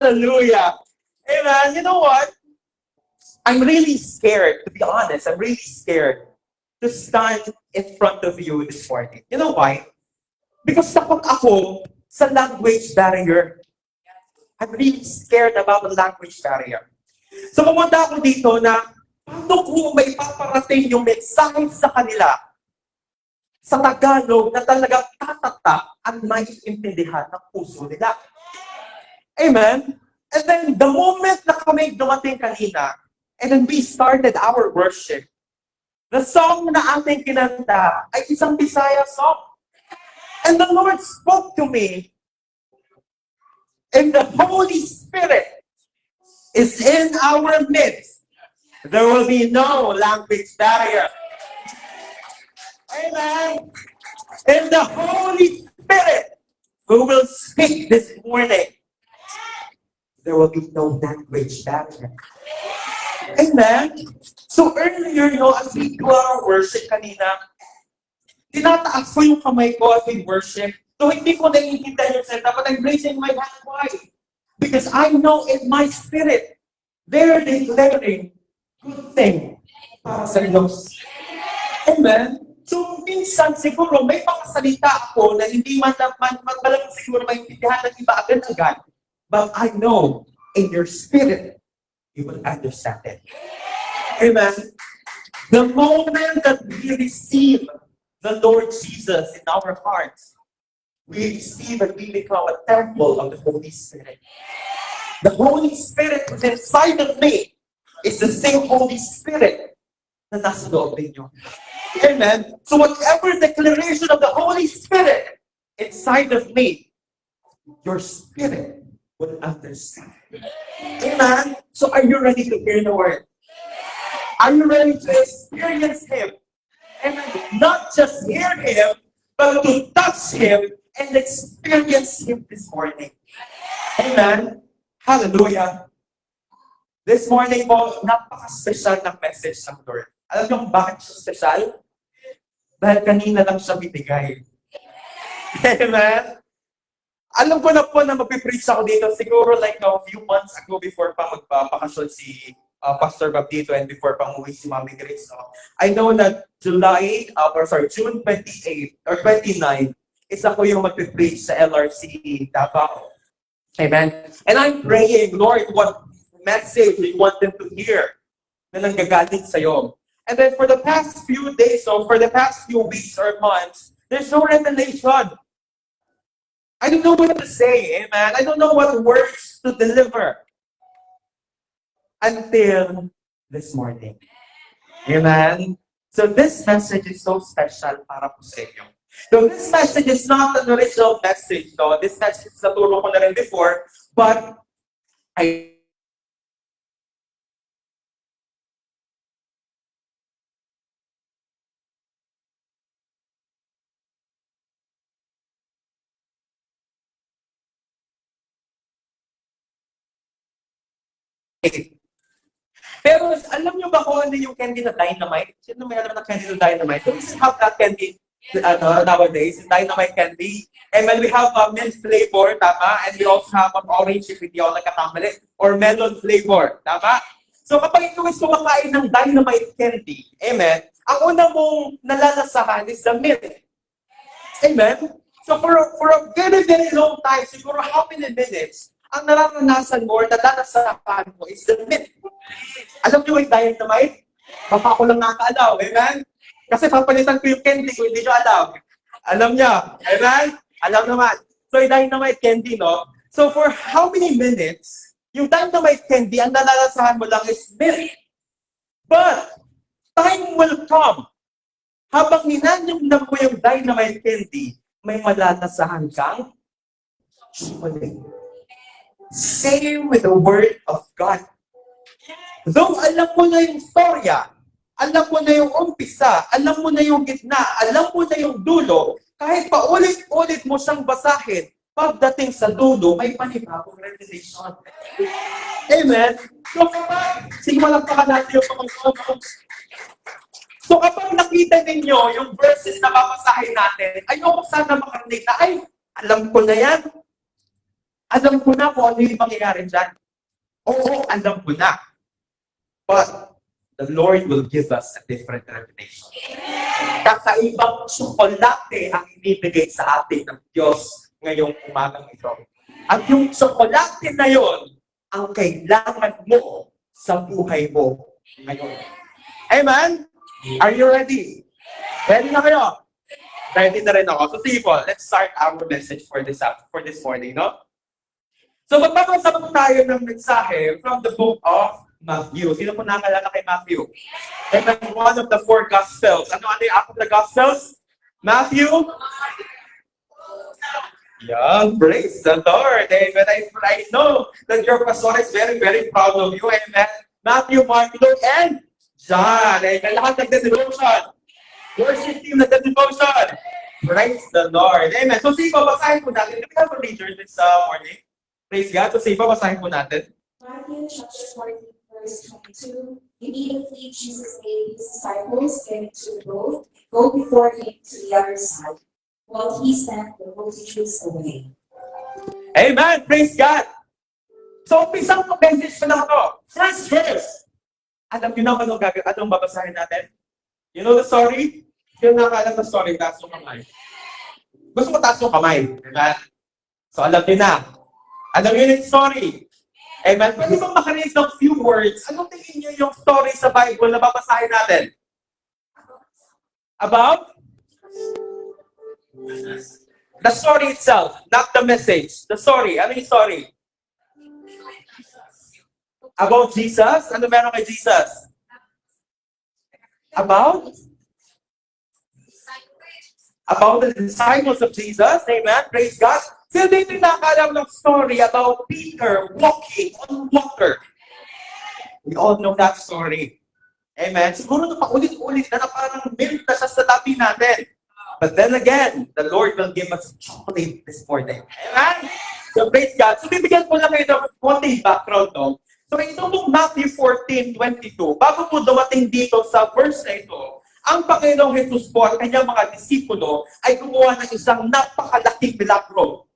Hallelujah. Amen. You know what? I'm really scared, to be honest. I'm really scared to stand in front of you this morning. You know why? Because takot ako sa language barrier. I'm really scared about the language barrier. So pumunta ako dito na paano kung may paparating yung mensahe sa kanila sa Tagalog na talagang tatatak at maiintindihan ng puso nila. Amen? And then, the moment na kami dumating kanina, and then we started our worship, the song na ating kinanta ay isang Bisaya song. And the Lord spoke to me, and the Holy Spirit is in our midst. There will be no language barrier. Amen. And the Holy Spirit who will speak this morning, there will be no language barrier. Amen. So earlier, as we do our worship kanina, tinataas ko yung kamay ko as we worship. So hindi ko naiintindihan yung salita, but I'm raising my hand. Why? Because I know in my spirit, they're declaring good thing para sa Diyos. Amen. So minsan siguro may pakasalita ako na hindi man siguro maintindihan ng iba agad-agad. But I know in your spirit, you will understand it. Amen. The moment that we receive the Lord Jesus in our hearts, we receive and we become a temple of the Holy Spirit. The Holy Spirit who's inside of me is the same Holy Spirit na nasa loob ninyo. Amen. So whatever declaration of the Holy Spirit inside of me, your spirit will understand. Amen. So are you ready to hear the word? Are you ready to experience Him? Amen. Not just hear Him, but to touch Him and experience Him this morning. Amen. Hallelujah. This morning po, napaka-special ng message ng Lord. Alam niyo kung bakit siya special? Dahil kanina lang siya binigay. Amen. Alam ko na po na mag-preach ako dito siguro like a few months ago before pa magpapakasyon si Pastor Bob dito and before pa umuwi si Mami Grace. So, I know that June 28 or 29 is ako yung mag-preach sa LRC Davao. Amen. And I'm praying, Lord, what message you want them to hear na nanggagaling sa'yo. And then for the past few days, so for the past few weeks or months, there's no revelation. I don't know what to say, amen. I don't know what words to deliver until this morning. Amen. So this message is so special para po sa inyo. So this message is not an original message, no? This message is naturo ko na rin before, but I Pero alam niyo ba kung ano yung candy na dynamite? Sino may alam na candy na dynamite? So we have that candy nowadays, dynamite candy. And when we have mint flavor, tama? And we also have orange if hindi ako nagkakamali, or melon flavor, tama? So kapag ikaw is kumakain ng dynamite candy, amen, ang una mong nalalasahan is the mint. Amen? So for a very, very long time, siguro how many minutes, ang nararanasan mo or nalalasahan mo is the mint. Alam niyo yung dynamite? Baka ako lang nakakalaw, amen? Kasi papalitan ko yung candy ko, hindi nyo alam. Alam niya, amen? Alam naman. So yung dynamite candy, no? So for how many minutes, yung dynamite candy, ang nalalasahan mo lang is milk. But, time will come. Habang ninanong mo yung dynamite candy, may malalasahan kang chocolate. Same with the Word of God. Though alam mo na yung storya, alam mo na yung umpisa, alam mo na yung gitna, alam mo na yung dulo, kahit pa ulit-ulit mo siyang basahin, pagdating sa dulo, may panibagong revelation. Amen? So kapag, sige malagpakan natin yung mga so kapag nakita ninyo yung verses na babasahin natin, ayoko sana makarinig na, ay, alam ko na yan. Alam ko na kung ano yung mangyayari dyan. Oo, alam ko na. But the Lord will give us a different revelation. Kakaibang tsokolate ang ibibigay sa atin ng Diyos ngayong umagang ito. At yung tsokolate na yon ang kailangan mo sa buhay mo ngayon. Amen? Are you ready? Ready na kayo? Ready na rin ako. So sige po, let's start our message for this morning, no? So magpapasabot tayo ng mensahe from the book of Matthew. Sino po nakalala kay Matthew? Amen. One of the 4 Gospels. Ano yung apat na Gospels? Matthew? Yeah, praise the Lord. Amen. I know that your pastor is very, very proud of you. Amen. Matthew, Mark, Luke, and John. Amen. Lahat nagde-devotion. Worship team nagde-devotion. Praise the Lord. Amen. So sige po, basahin po natin. We have a reader this morning. Praise God. So sige po, basahin po natin. Matthew chapter 14, verse 22. Immediately Jesus made his disciples get into the boat, go before him to the other side, while he sent the multitudes away. Amen! Praise God! So, umpisang message pa lang ito. First verse. Alam niyo na anong babasahin natin? You know the story? Yung nakaalam na story, taas yung kamay. Gusto mo taas yung kamay. Diba? So, alam niyo na. Alam niyo yung story. Amen? Pwede bang makarinig ng few words? Anong tingin niyo yung story sa Bible na babasahin natin? About? The story itself, not the message. The story. Ano yung story? About Jesus? Ano meron kay Jesus? About the disciples of Jesus. Amen. Praise God. Sino dito nakakalam ng story about Peter walking on water? We all know that story. Amen. Siguro na paulit-ulit na parang milk na siya sa tabi natin. But then again, the Lord will give us chocolate this morning. Amen? So praise God. So bibigyan ko lang kayo ng konting background, no? So itong Matthew 14:22, bago po dumating dito sa verse na ito, ang Panginoong Jesus po at kanyang mga disipulo ay gumawa ng isang napakalaking milagro.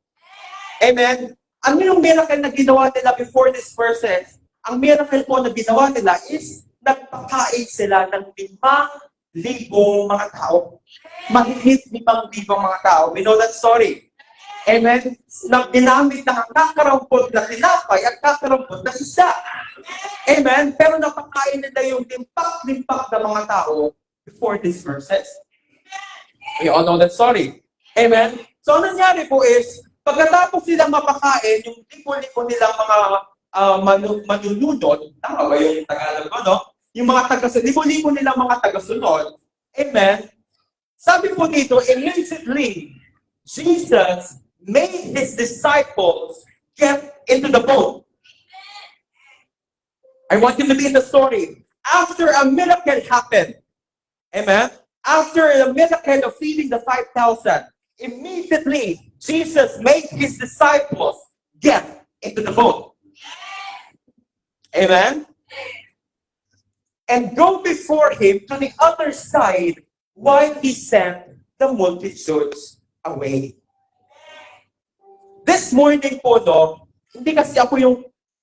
Amen? Ano yung miracle na ginawa nila before these verses? Ang miracle po na ginawa nila is nagpakain sila ng 5,000 mga tao. Mahigit 5,000 mga tao. We know that story. Amen? Na ginamit ng kakarampot na tinapay at kakarampot na isda. Amen? Pero napakain nila yung limpak-limpak na mga tao before these verses. We all know that story. Amen? So, ano nangyari po is, pagkatapos silang mapakain, yung lipo-lipo nilang mga manununod, tama ba yung Tagalog ko, no? Yung mga lipo-lipo nilang mga tagasunod, amen? Sabi po dito, immediately, Jesus made his disciples get into the boat. I want you to be in the story. After a miracle happened, amen? After the miracle of feeding the 5,000, immediately, Jesus made his disciples get into the boat. Amen? And go before him to the other side while he sent the multitudes away. This morning po, no, hindi kasi ako yung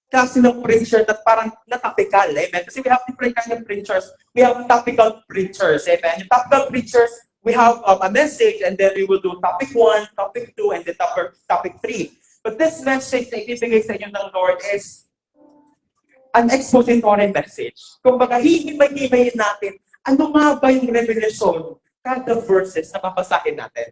klase ng preacher na parang na-topical, amen? Kasi we have different kind of preachers. We have topical preachers, amen? Yung topical preachers, we have a message and then we will do topic 1, topic 2, and then topic 3. But this message na ibibigay sa inyo ng Lord is an expository message. Kung baga, hihimay-himayin natin, ano nga ba yung revelation kada verses na mapasahin natin?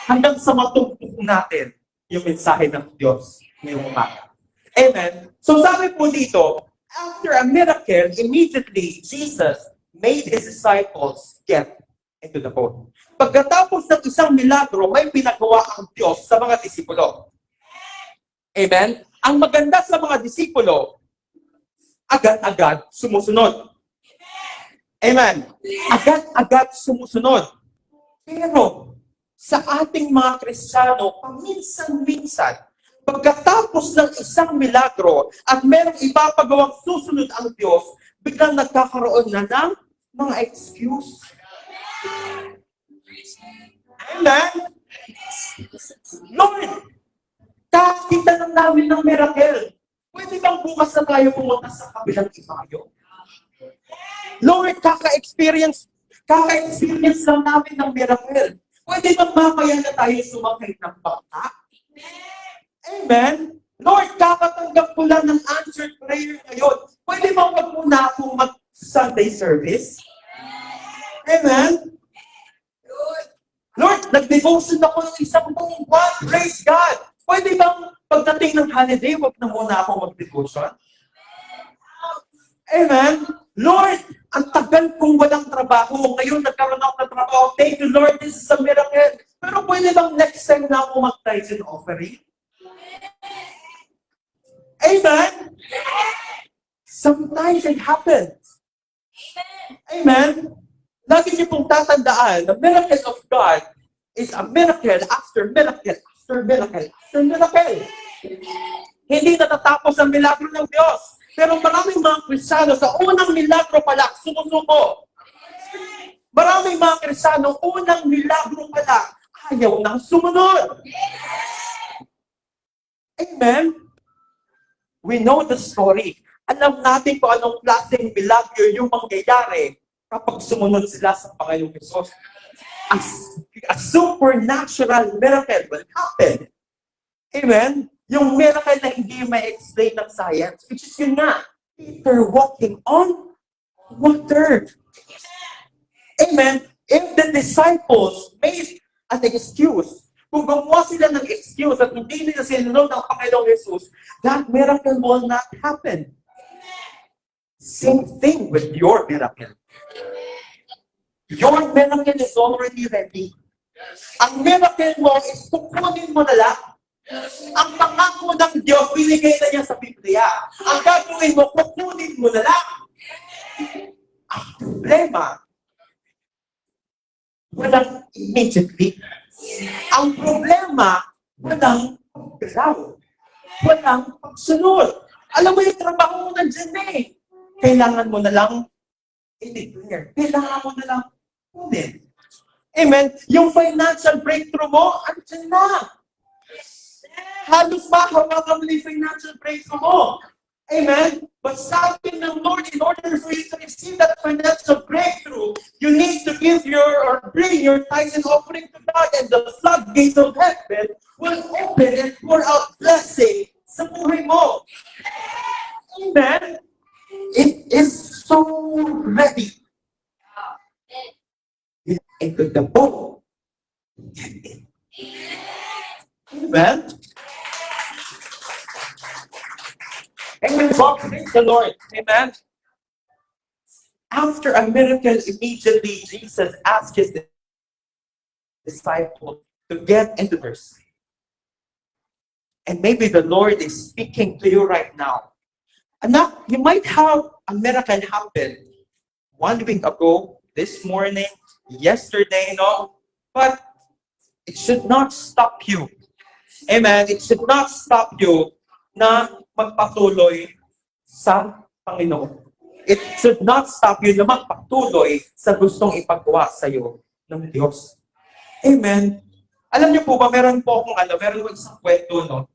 Hanggang sa matugtog natin yung mensahe ng Diyos ngayong umaga. Amen? So sabi po dito, after a miracle, immediately, Jesus made his disciples get into the boat. Pagkatapos ng isang milagro, may pinagawa ang Diyos sa mga disipulo. Amen? Ang maganda sa mga disipulo, agad-agad sumusunod. Amen? Agad-agad sumusunod. Pero, sa ating mga Kristiyano, paminsan-minsan, pagkatapos ng isang milagro at merong ipapagawang susunod ang Diyos, biglang nagkakaroon na ng mga excuse. Amen? Lord, Kakita lang namin ng miracle. Pwede bang bukas na tayo pumunta sa kabilang ibayo? Lord, kaka-experience lang namin ng miracle. Pwede bang mamaya na tayo sumakay ng bangka? Amen? Lord, kakatanggap ko lang ng answered prayer ngayon. Pwede bang wag muna akong mag-Sunday service? Amen? Lord, nag-devotion ako ng isang buong buwan. Praise God! Pwede bang pagdating ng holiday, wag na muna ako mag-devotion? Amen? Lord, ang tagal kong walang trabaho. Ngayon, nagkaroon ako ng trabaho. Thank you, Lord. This is a miracle. Pero pwede bang next time na ako mag-tithe and offering? Amen? Sometimes it happens. Amen? Lagi niyo pong tatandaan, the miracle of God is a miracle after miracle after miracle after miracle. Hindi natatapos ang milagro ng Diyos. Pero maraming mga Kristiyano sa unang milagro pa lang, sumusuko. Maraming mga Kristiyano, unang milagro pa lang, ayaw nang sumunod. Amen? We know the story. Alam natin kung anong klaseng milagro yung mangyayari kapag sumunod sila sa Panginoong Hesus. A supernatural miracle will happen. Amen? Yung miracle na hindi may explain ng science, which is yun nga, Peter walking on water. Amen? If the disciples made an excuse, kung gumawa sila ng excuse at hindi nila sinunod ng Panginoong Jesus, that miracle will not happen. Same thing with your miracle. Your miracle is already ready. Ang miracle mo is kukunin mo na lang. Ang pangako ng Diyos, binigay na niya sa Biblia. Ang gagawin mo, kukunin mo na lang. Ang problema, walang immediately. Ang problema, walang paggalaw. Walang pagsunod. Alam mo yung trabaho mo nandiyan eh. Kailangan mo na lang i-declare. Kailangan mo na lang kunin. Amen? Yung financial breakthrough mo, andyan na. Halos ba hawakan mo yung financial breakthrough mo? Amen? But sabi ng Lord, in order for you to receive that financial breakthrough, you need to give bring your tithes and offering to God, and the floodgates of heaven will open and pour out blessing sa buhay mo. Amen? It is so ready. Get into the boat. Get in. Amen? Amen. God, praise the Lord. Amen. After a miracle, immediately Jesus asked his disciples to get into the verse. And maybe the Lord is speaking to you right now. Anak, you might have a miracle happen 1 week ago, this morning, yesterday, but it should not stop you. Amen. It should not stop you na magpatuloy sa Panginoon. It should not stop you na magpatuloy sa gustong ipagawa sa iyo ng Diyos. Amen. Alam niyo po ba, meron po isang kwento,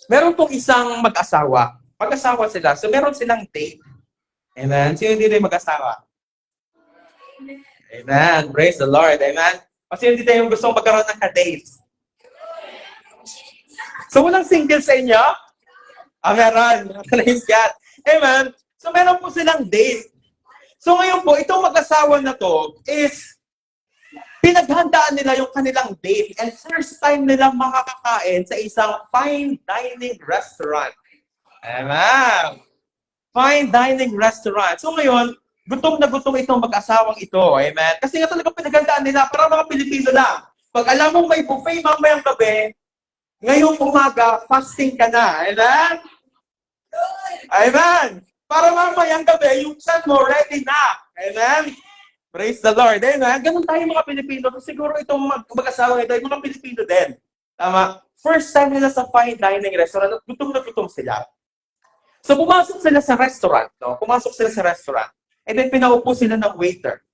Meron pong isang mag-asawa. Mag-asawa sila. So, meron silang date. Amen. Sino hindi rin mag-asawa? Amen. Praise the Lord. Amen. O sino hindi tayo gusto magkaroon ng ka-date? So, walang single sa inyo? Meron. Praise God. Amen. So, meron po silang date. So, ngayon po, itong mag-asawa na to is pinaghandaan nila yung kanilang date and first time nilang makakakain sa isang fine dining restaurant. Amen. Fine dining restaurant. So, ngayon, gutom na gutom itong mag-asawang ito. Amen. Kasi nga talaga pinaghandaan nila para mga Pilipino lang. Pag alam mong may buffet mamayang gabi, ngayong umaga, fasting ka na. Amen? Amen. Para mamayang gabi, yung chan mo ready na. Amen? Praise the Lord. Amen? Ganun tayo mga Pilipino. Siguro itong mag-asawa ito, yung mga Pilipino din. Tama? First time nila sa fine dining restaurant, at gutom na gutom sila. So pumasok sila sa restaurant. Pumasok sila sa restaurant. And then pinaupo sila ng waiter.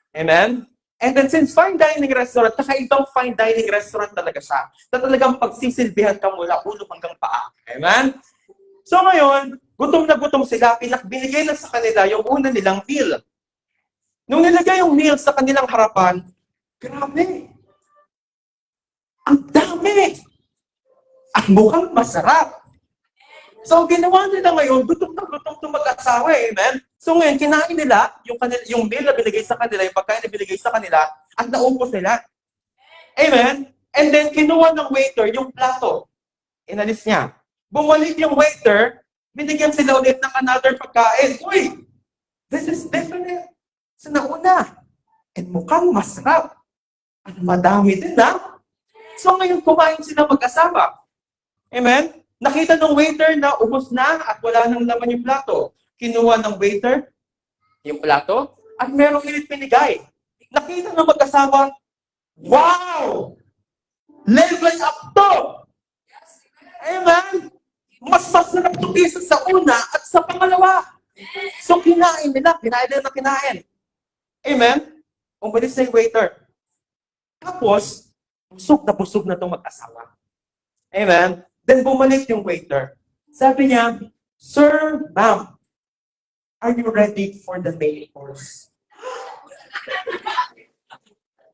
Amen? And then since fine dining restaurant, kakaibang fine dining restaurant talaga siya. Na talagang pagsisilbihan ka mula ulo hanggang paa. Amen? So ngayon, gutom na gutom sila, binigay na sa kanila yung una nilang meal. Nung nilagay yung meal sa kanilang harapan, grabe! Ang dami! At mukhang masarap. So ginawa nila ngayon, gutom na gutom itong mag-asawa, amen? So ngayon, kinain nila yung meal na binigay sa kanila, yung pagkain na binigay sa kanila, at naubos nila. Amen? And then, kinuha ng waiter yung plato. Inalis niya. Bumalik yung waiter, binigyan sila ulit ng another pagkain. Uy! This is different sa nauna. And mukhang masarap. At madami din, ha? So ngayon, kumain sila mag-asawa. Amen? Nakita ng waiter na ubos na at wala nang laman yung plato. Kinuha ng waiter yung plato at merong ulit pinigay. Nakita ng mag-asawa, wow! Level up to! Amen? Mas masarap ito kaysa sa una at sa pangalawa. So kinain nila na kinain. Amen? Umalis na yung waiter. Tapos, busog na itong mag-asawa. Amen? Then bumalik yung waiter. Sabi niya, Sir, ma'am, are you ready for the main course?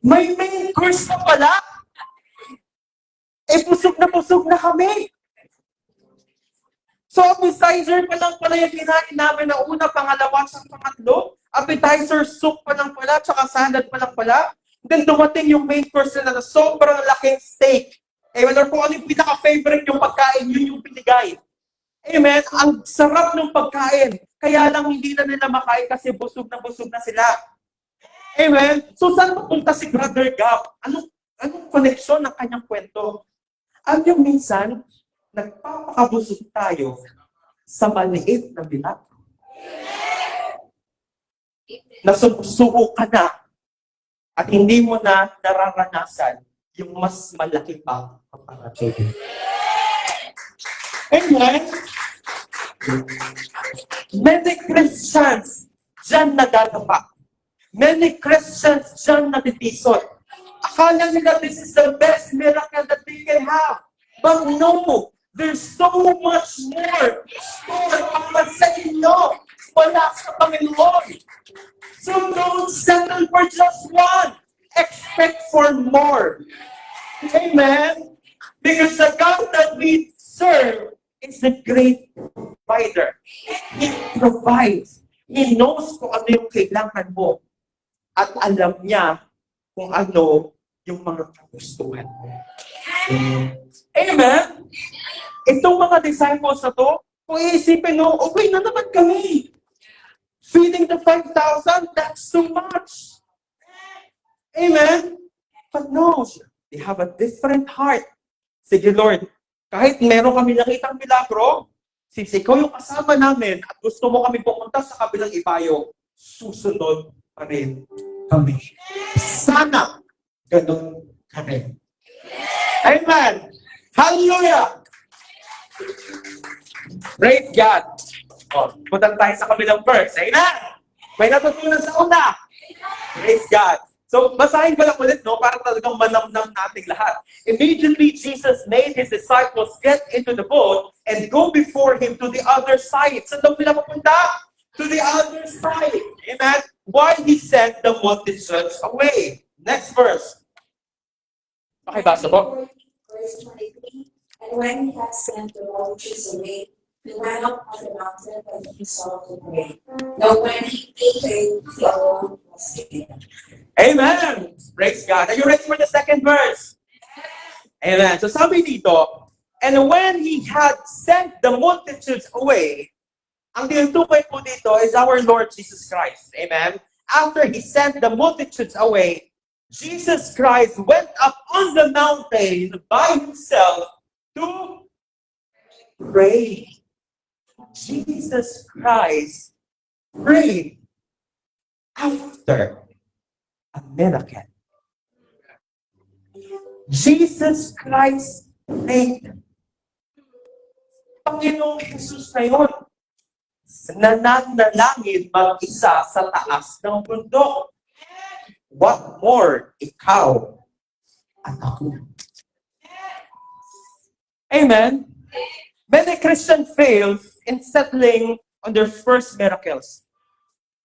May main course na pala? Busog na kami. So, appetizer pa lang pala yung kinain namin na una, pangalawa, sa pangatlo. Appetizer, soup pa lang pala, tsaka salad pa lang pala. Then dumating yung main course na sobrang laking steak. Amen. Or kung ano yung pinaka-favorite yung pagkain, yun yung pinigay. Amen. Ang sarap ng pagkain. Kaya lang hindi na nila makain kasi busog na sila. Amen. So, saan papunta si Brother Gab? Anong koneksyon ng kanyang kwento? Alam niyo, minsan, nagpapakabusog tayo sa maliit na bilang. Nasusuko ka na at hindi mo na nararanasan yung mas malaki pang paparating. Amen? Many Christians dyan nadadapa. Many Christians dyan natitisod. Akala nila this is the best miracle that they can have. But no, there's so much more store para sa inyo. Wala sa Panginoon. So don't settle for just one. Expect for more. Amen? Because the God that we serve is the great provider. He provides. He knows kung ano yung kailangan mo. At alam niya kung ano yung mga kagustuhan mo. Amen? Itong mga disciples na to, kung iisipin nyo, okay na naman kami. Feeding the 5,000, that's too much. Amen? But no, they have a different heart. Sige Lord, kahit meron kami nakitang milagro, since ikaw yung kasama namin at gusto mo kami pumunta sa kabilang ibayo, susunod pa rin kami. Sana ganun ka rin. Amen! Hallelujah! Praise God! O, punta tayo sa kabilang verse. Amen! May natutunan sa una. Praise God! So, basahin ko lang ulit, no? Para talagang manamnam nating lahat. Immediately, Jesus made his disciples get into the boat and go before him to the other side. Saan daw sila papunta? To the other side. Amen? While he sent the multitudes away. Next verse. Pakibasa po. Verse 23. And when he had sent the multitudes away, he went up on the mountain and himself to pray. Now when he came, he alone was there. Amen! Praise God. Are you ready for the second verse? Amen. So sabi dito, and when he had sent the multitudes away, ang tinutukoy po dito is our Lord Jesus Christ. Amen? After he sent the multitudes away, Jesus Christ went up on the mountain by himself to pray. Jesus Christ prayed after a miracle. Jesus Christ prayed. Panginoong Jesus na yun, nananalangin mag-isa sa taas ng bundok. What more, ikaw at ako. Amen? Many Christians fails in settling on their first miracles.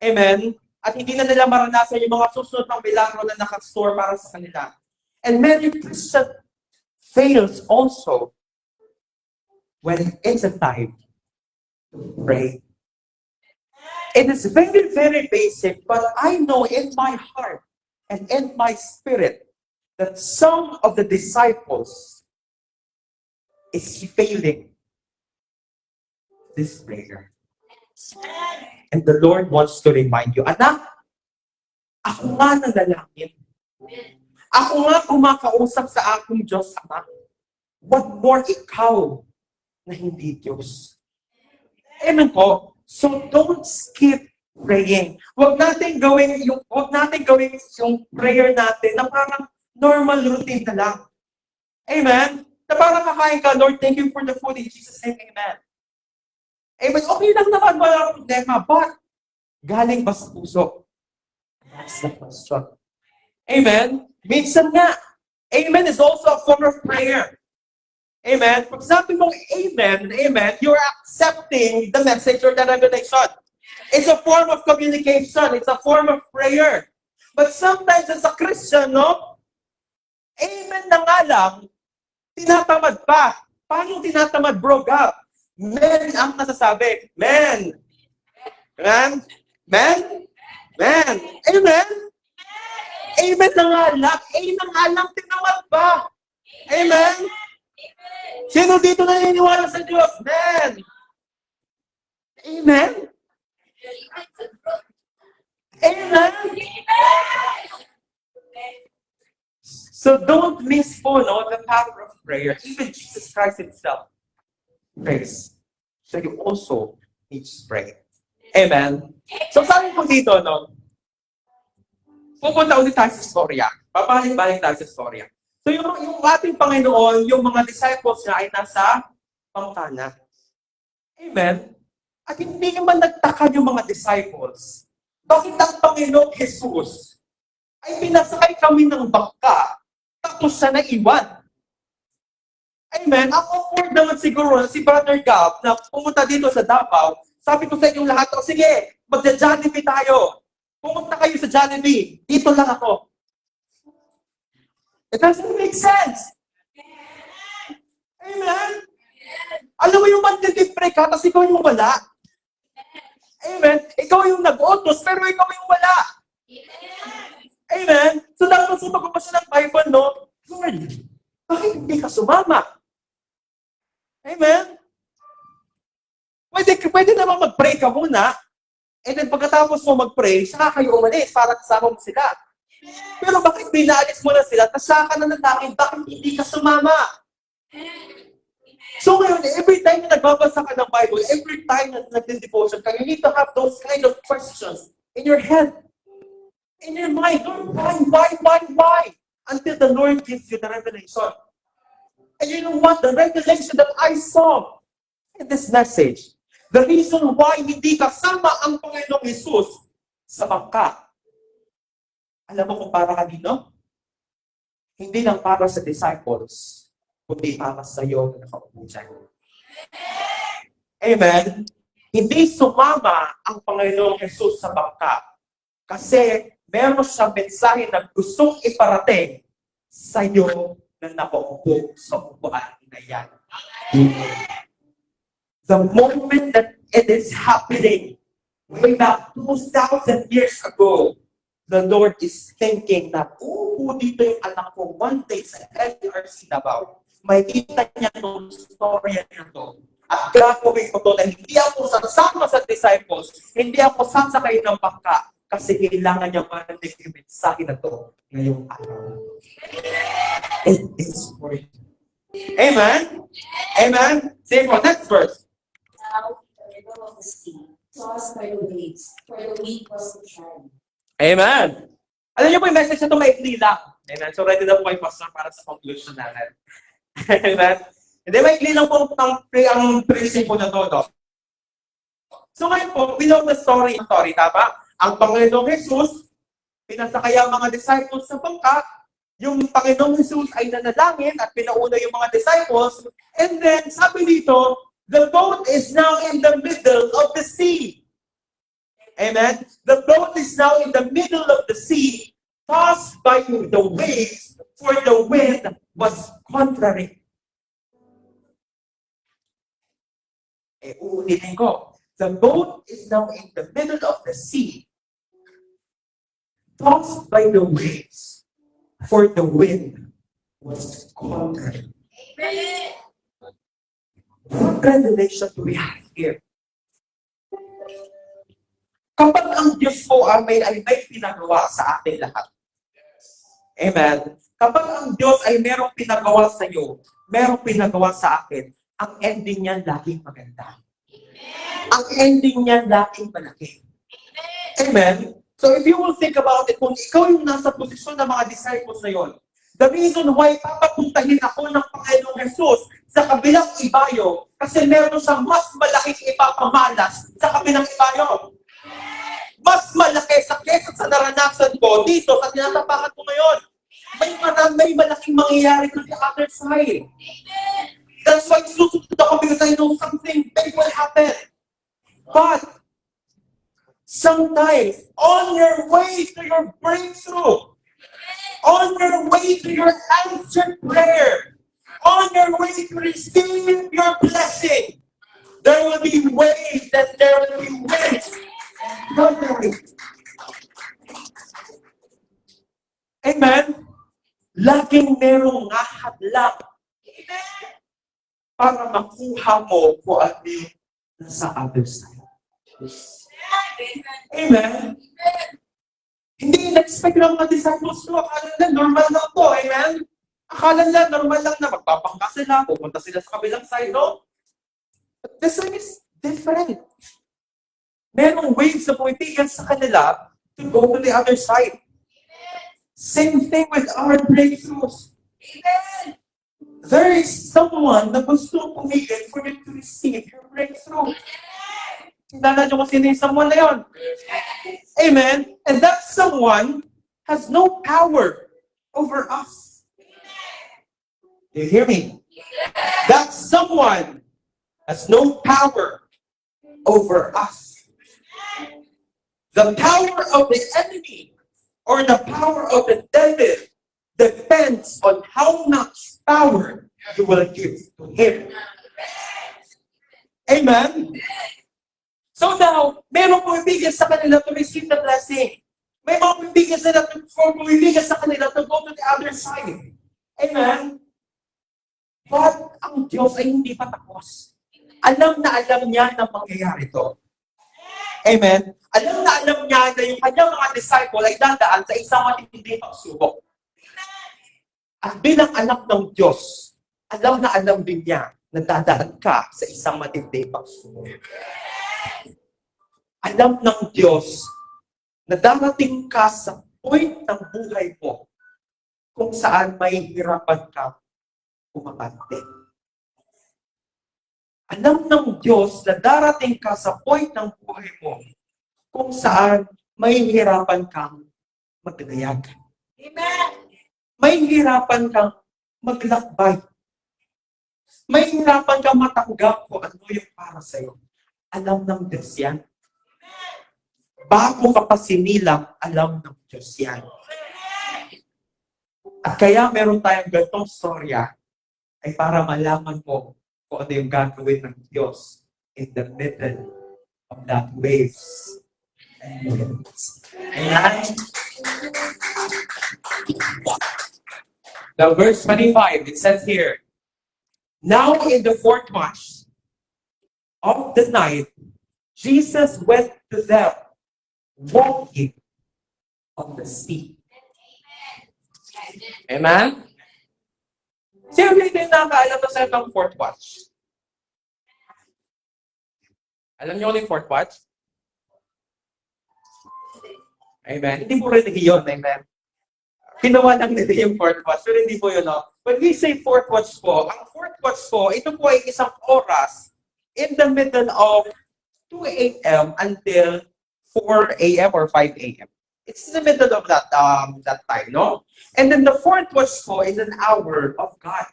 Amen? At hindi na nila maranasan yung mga susunod ng milagro na nakastore para sa kanila. And many Christians fails also when it's a time to pray. It is very, very basic, but I know in my heart and in my spirit that some of the disciples is failing this prayer. And the Lord wants to remind you, anak, ako nga nanalangin. Ako nga kumakausap sa aking Diyos, anak. What more ikaw na hindi Diyos? Amen po. So don't skip praying. Huwag natin gawin yung prayer natin na parang normal routine na lang. Amen? Na parang kakain ka, Lord, thank you for the food in Jesus' name, amen. Amen. Okay lang naman, wala problema, but galing ba sa puso? That's the question. Amen? Minsan nga, amen is also a form of prayer. Amen? Pag sabi mong amen, amen, you're accepting the message or the revelation. It's a form of communication. It's a form of prayer. But sometimes as a Christian, no? Amen na nga lang, tinatamad pa. Paano tinatamad, bro? God? Men ang nasasabi. Men. Amen? Men? Men. Amen? Amen na nga lang. Amen na nga lang, tinamad pa. Amen? Sino dito naniniwala sa Diyos? Men. Amen? Amen? So don't miss po, no, the power of prayer. Even Jesus Christ himself prays. So you also need to pray. Amen? So sabi po dito, no, pupunta ulit tayo sa storya. Papalik-balik tayo sa storya. So yung ating Panginoon, yung mga disciples niya ay nasa pangkana. Amen? At hindi naman nagtaka yung mga disciples. Bakit ang Panginoong Jesus ay pinasakay kami ng bangka tapos siya naiwan? Amen? Ang awkward naman siguro si Brother Gab na pumunta dito sa Davao, sabi ko sa inyong lahat, o sige, magja-Jollibee tayo. Pumunta kayo sa Jollibee. Dito lang ako. It doesn't make sense. Amen? Alam mo yung mag-pray ka, tapos ikaw yung wala. Amen? Ikaw yung nag-utos, pero ikaw yung wala. Amen? So dapat sa magbabasa ng Bible, no? Lord, bakit hindi ka sumama? Amen? Pwede naman mag-pray ka muna, and then pagkatapos mo mag-pray, saka kayo umalis para kasama mo sila. Pero bakit binaalis mo na sila, tapos saka ka na natakin, bakit hindi ka sumama? So ngayon, every time na nagbabasa ka ng Bible, every time na nag-devotion ka, you need to have those kind of questions in your head, in your mind. Lord, why? Until the Lord gives you the revelation. And you know what? The revelation that I saw in this message, the reason why hindi kasama ang Panginoong Jesus sa bangka. Alam mo kung para kanino? Hindi lang para sa disciples, kundi para sa iyo na nakaupo dyan. Amen? Hindi sumama ang Panginoong Jesus sa bangka kasi meron siyang mensahe na gustong iparating sa iyo na nakaupo sa upuan na yan. The moment that it is happening, way back 2,000 years ago, the Lord is thinking na, dito yung anak ko one day sa LRC Davao. May kita niya itong storya niya to. At gagawin ko to na hindi ako sasama sa disciples, hindi ako sasakay ng bangka, kasi kailangan niya parating yung mensahe na to ngayong araw. It is for you. Amen? Amen? Say for next verse. Now, the middle of the sea, tossed by the waves, for the wind was contrary. Amen. Alam niyo po yung message na ito maikli lang. Amen. So ready na po kayo, Pastor, para sa conclusion natin. Amen. Hindi, maikli lang po ang principle na ito. No? So ngayon po, we know the story, tama? Ang Panginoong Jesus pinasakaya ang mga disciples sa bangka, yung Panginoong Jesus ay nanalangin at pinauna yung mga disciples, and then sabi dito, the boat is now in the middle of the sea. Amen? The boat is now in the middle of the sea, tossed by the waves, for the wind was contrary. Uulitin ko. The boat is now in the middle of the sea, tossed by the waves, for the wind was contrary. Amen. What revelation do we have here? Kapag ang Diyos po ay may pinagawa sa ating lahat. Amen. Kapag ang Diyos ay merong pinagawa sa iyo, merong pinagawa sa akin, ang ending niyan laging maganda. Ang ending niyan laging malaki. Amen. So if you will think about it, kung ikaw yung nasa posisyon ng mga disciples na yon, the reason why papapuntahin ako ng Panginoong Jesus sa kabilang ibayo, kasi meron siyang mas malaking ipapamalas sa kabilang ibayo. Mas malaki sa kesa sa naranasan ko dito sa tinatapakan ko ngayon. May malaking mangyayari to the other side. That's why susunod ako because I know something big will happen. But sometimes, on your way to your breakthrough, on your way to your answered prayer, on your way to receive your blessing, there will be ways that there will be winds. Amen? Laging merong hadlang para makuha mo kung ano yung nasa other side. Amen? Hindi in-expect ng mga disciples ko. Akala nila normal lang to. Amen? Akala nila normal lang na magpapangka sila, pupunta sila sa kabilang side, no? But this one is different. Merong waves na pumitigil sa kanila to go to the other side. Same thing with our breakthroughs. Amen. There is someone na gusto pumigil for you to receive your breakthrough. Kilala niyo kung sino yung someone na yun. Amen. And that someone has no power over us. Do you hear me? That someone has no power over us. The power of the enemy or the power of the devil depends on how much power you will give to him. Amen? So now, mayroong pumibigyan sa kanila to receive the blessing. May mga pumibigyan sa kanila to go to the other side. Amen? But ang Diyos ay hindi pa tapos. Alam na alam niya na mangyayari to. Amen? Alam na niya na yung kanyang mga disciple ay dadaan sa isang matinding pagsubok. At bilang anak ng Diyos, alam na alam din niya na dadaan ka sa isang matinding pagsubok. Alam ng Diyos na darating ka sa point ng buhay mo kung saan may hirapan ka umabante. Alam ng Diyos na darating ka sa point ng buhay mo kung saan may hirapan kang maglayag. Amen. May hirapan kang maglakbay. May hirapan kang matanggap kung ano yung para sa'yo. Alam ng Diyos yan. Bago ka pa sinilang, alam ng Diyos yan. At kaya meron tayong ganitong storya ay para malaman mo kung ano yung gagawin ng Diyos in the middle of that waves and winds. Amen? Now, verse 25, it says here, now in the fourth watch of the night, Jesus went to them, walking on the sea. Amen? Sino dito yung nakakaalam na sa itong fourth watch? Alam niyo ulit fourth watch? Amen. Hindi po rin yun. Amen. Ginawa lang nila yung fourth watch. Pero hindi po yun, no? When we say fourth watch po, ang fourth watch po, ito po ay isang oras in the middle of 2 a.m. until 4 a.m. or 5 a.m. It's in the middle of that time, no? And then the fourth watch po is an hour of God.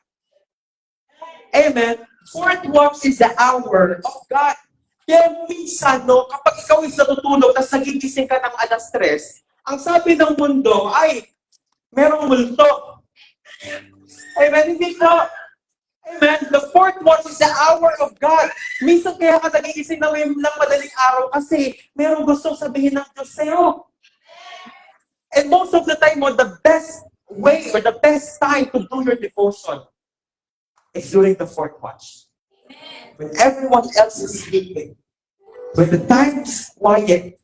Amen. Fourth watch is the hour of God. Kaya minsan, no, kapag ikaw is natutulog, tapos nagigising ka ng alas 3, ang sabi ng mundo ay, merong multo. Amen. Hindi ko. Amen. The fourth watch is the hour of God. Minsan kaya ka nagigising ng madaling araw kasi merong gustong sabihin ng Diyos sa'yo. And most of the time, the best way or the best time to do your devotion is during the fourth watch. When everyone else is sleeping. When the time is quiet.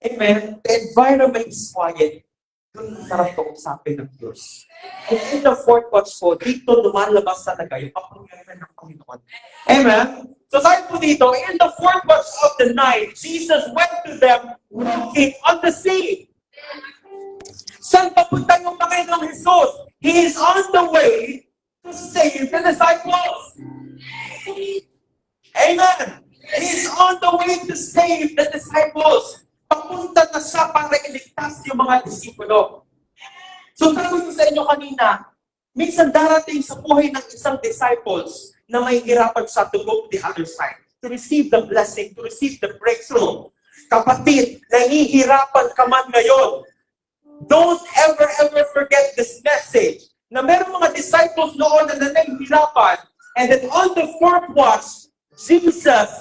Amen. The environment is quiet. Doon sarap kausapin ng Diyos. And in the fourth watch po, dito lumalabas talaga yung kapangyarihan ng Panginoon. Amen? So sabi po dito, in the fourth watch of the night, Jesus went to them walking on the sea. Saan papunta yung Panginoong Jesus? He is on the way to save the disciples. Amen. He is on the way to save the disciples. Papunta na siya para iligtas yung mga disipulo. So sabi ko sa inyo kanina, minsan darating sa buhay ng isang disciples na may hirapan siya to go to the other side, to receive the blessing, to receive the breakthrough. Kapatid, nahihirapan ka man ngayon. Don't ever forget this message na meron mga disciples noon na nahihirapan, and then on the fourth watch, Jesus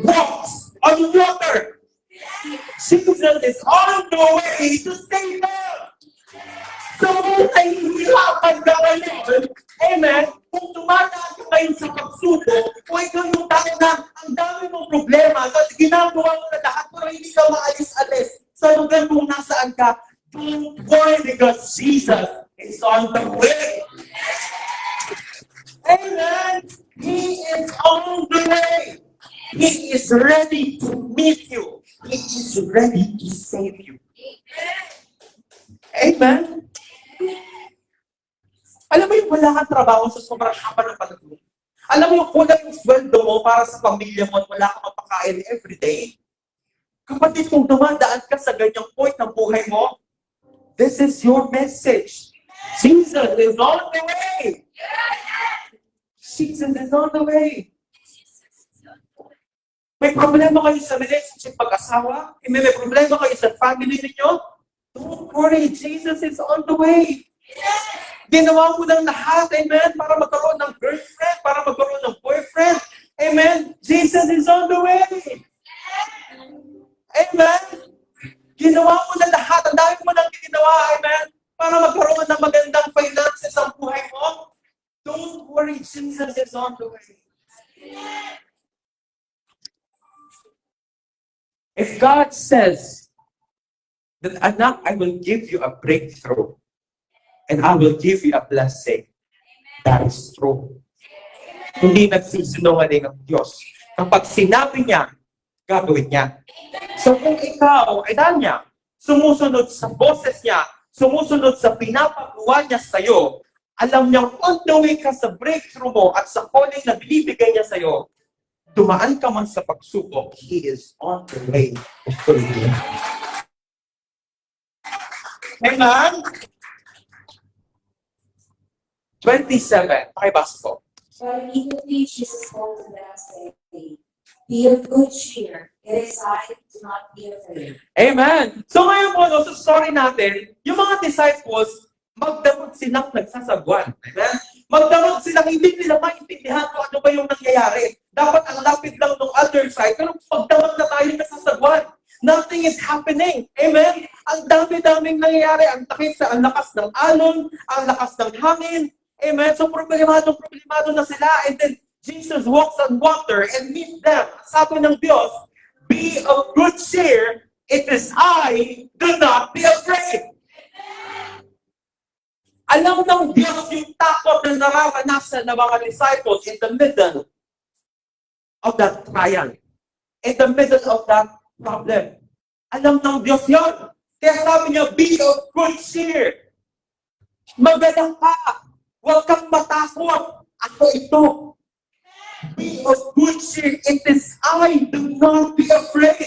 walks on water. Jesus is on the way to save them. So, kung nahihirapan ka ngayon, amen, kung tumataan ka ngayon sa pagsubok, kung ikaw yung tao na ang dami mong problema, at ginagawa mo na lahat, pero hindi ka maalis-alis sa lugar kung nasaan ka, don't worry because Jesus is on the way. Amen. He is on the way. He is ready to meet you. He is ready to save you. Amen. Alam mo yung wala kang trabaho sa sobrang haba ng panahon. Alam mo yung kulang yung sweldo mo para sa pamilya mo at wala kang mapakain everyday. Kapatid, kung dumadaan ka sa ganyang point ng buhay mo, this is your message. Jesus is on the way. Jesus is on the way. May problema kayo sa relationship pag-asawa? May problema kayo sa family ninyo? Don't worry, Jesus is on the way. Ginawa mo ng lahat, amen, para magkaroon ng girlfriend, para magkaroon ng boyfriend. Amen. Jesus is on the way. Amen. Ginawa mo na lahat. Ang dami mo nang ginawa, amen, para magkaroon ng magandang finances ang buhay mo. Don't worry, Jesus is on the way. If God says that, anak, I will give you a breakthrough and I will give you a blessing, that is true. Hindi nagsisinungaling ang Diyos. Kapag sinabi niya, gagawin niya. So kung ikaw, dahil niya, sumusunod sa boses niya, sumusunod sa pinapagawa niya sa'yo, alam niyang on the way ka sa breakthrough mo at sa calling na binibigay niya sa'yo, dumaan ka man sa pagsubok, He is on the way to save you. Amen? 27. Pakibasa po. But immediately Jesus spoke to them, saying, Be of good cheer. It is I, do not be afraid. Amen. So ngayon po, no, sa story natin, yung mga disciples, magdamag silang nagsasagwan. Amen? Magdamag silang hindi nila maintindihan kung ano ba yung nangyayari. Dapat ang lapit lang ng other side, pero magdamag na tayo nasasagwan. Nothing is happening. Amen? Ang dami-daming nangyayari. Ang lakas ng alon, ang lakas ng hangin. Amen? So problemado na sila. And then, Jesus walks on water and meet them. Sabi ng Diyos, be of good cheer. It is I. Do not be afraid. Alam ng Diyos yung takot na nararanasan ng mga disciples in the middle of that trial. In the middle of that problem. Alam ng Diyos yun. Kaya sabi niya, be of good cheer. Magalang ka. Huwag kang matakot. Ako ito. Be of good cheer. It is I. Do not be afraid.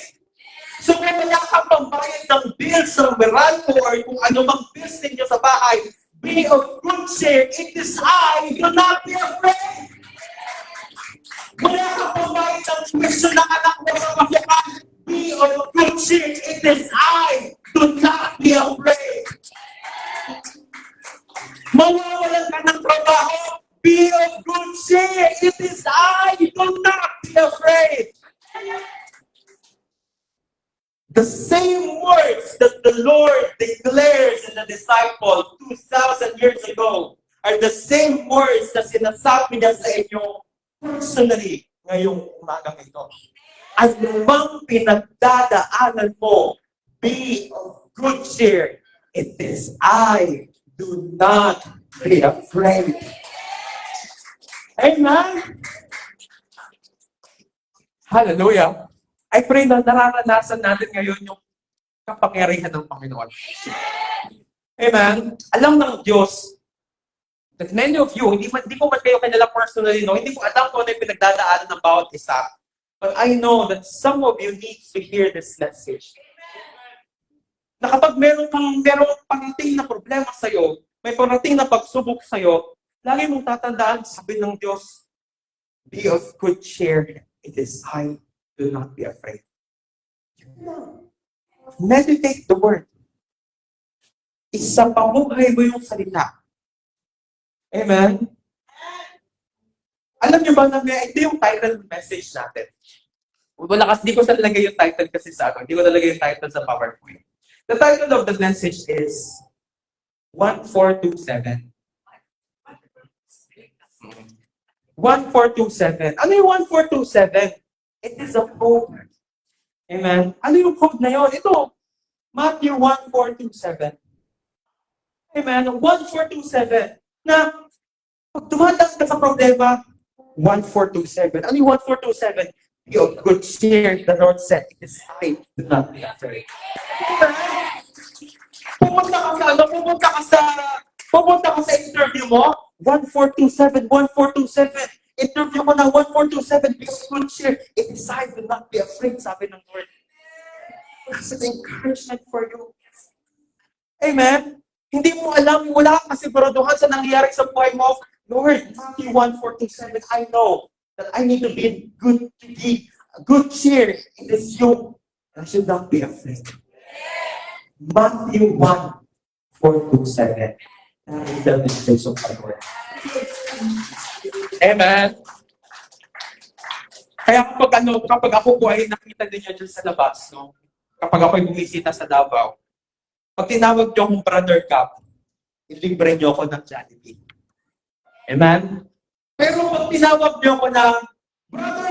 So kung wala kang pambayad magbayad ng bills ng Meralco or kung ano mang bills ninyo sa bahay, be of good cheer. It is I. Do not be afraid. Wala ka pambayad ng tuition ng anak mo sa pasukan. Be of good cheer. It is I. Do not be afraid. Mawawalan ka ng trabaho. Be of good cheer. It is I. Do not be afraid. The same words that the Lord declares in the disciple 2,000 years ago are the same words na sinasabi niya sa inyo personally ngayong umagang ito. Ano mang pinagdadaanan mo, be of good cheer. It is I. Do not be afraid. Amen? Hallelujah. I pray na nararanasan natin ngayon yung kapangyarihan ng Panginoon. Amen? Alam ng Diyos that many of you, hindi ko man kayo kanila personally, no? Hindi ko alam kung ano yung pinagdadaanan ng bawat isa. But I know that some of you need to hear this message. Na kapag merong parating na problema sa'yo, may parating na pagsubok sa'yo, lagi mong tatandaan, sabi ng Diyos, be of good cheer. It is I. Do not be afraid. Meditate the word. Isapamuhay mo yung salita. Amen? Alam niyo ba na ito yung title ng message natin? Wala kasi, di ko sa nalagay yung title kasi sa akin. Di ko nalagay yung title sa PowerPoint. The title of the message is 1427. 1427. Ano yung 1427? It is a code. Amen? Ano yung code na yun? Ito, Matthew 1427. Amen? 1427. Na, pag dumadang ka sa problema, 1427. Ano yung 1427? Be of good cheer. The Lord said, it is I. Do not be afraid. Pumunta ka sa interview mo, 1427, 1427. Interview mo na 1427, be of good cheer. It is I. Do not be afraid, sabi ng Lord. That's an encouragement for you. Amen? Hindi mo alam, wala kang kasiguraduhan sa nangyayari sa buhay mo. Lord, Matthew 1427, I know that I need to be good cheer. It is you. I should not be afraid. Matthew 1:4-7. That is the message of our Lord. Amen. Kaya kapag ako po ay nakita din niyo dyan sa labas, no? Kapag ako ay bumisita sa Davao, pag tinawag niyo akong Brother Cap, ilibre niyo ako ng Jollibee. Amen? Pero pag tinawag niyo ako ng Brother